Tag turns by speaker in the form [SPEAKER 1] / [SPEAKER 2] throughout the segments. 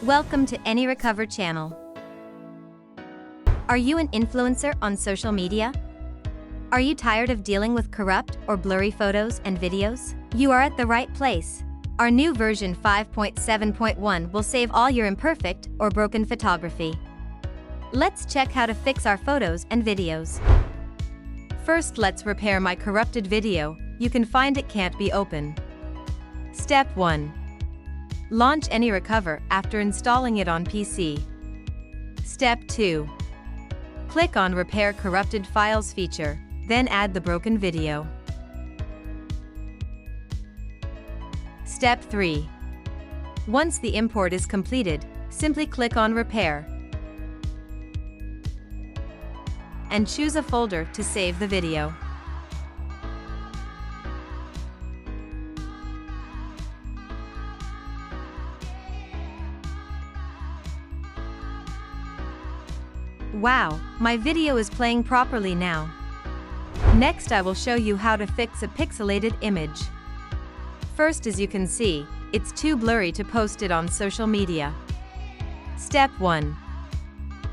[SPEAKER 1] Welcome to AnyRecover channel. Are you an influencer on social media? Are you tired of dealing with corrupt or blurry photos and videos? You are at the right place. Our new version 5.7.1 will save all your imperfect or broken photography. Let's check how to fix our photos and videos. First, let's repair my corrupted video. You can find it can't be open. Step 1. Launch AnyRecover after installing it on PC. Step 2. Click on Repair Corrupted Files feature, then add the broken video. Step 3. Once the import is completed, simply click on Repair and choose a folder to save the video. Wow, my video is playing properly now. Next, I will show you how to fix a pixelated image. First, as you can see, it's too blurry to post it on social media. Step 1.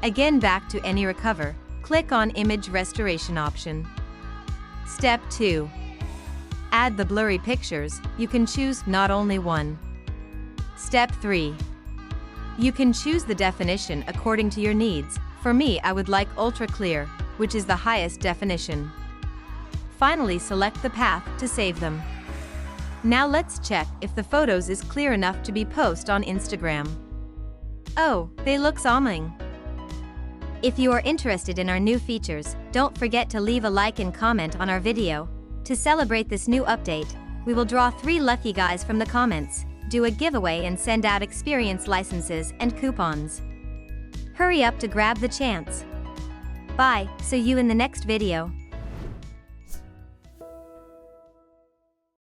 [SPEAKER 1] Again, back to AnyRecover, click on Image Restoration option. Step 2. Add the blurry pictures, you can choose not only one. Step 3. You can choose the definition according to your needs. For me, I would like ultra clear, which is the highest definition. Finally, select the path to save them. Now let's check if the photos is clear enough to be posted on Instagram. Oh, they look amazing. If you are interested in our new features, don't forget to leave a like and comment on our video. To celebrate this new update, we will draw 3 lucky guys from the comments, do a giveaway and send out experience licenses and coupons. Hurry up to grab the chance. Bye, see you in the next video.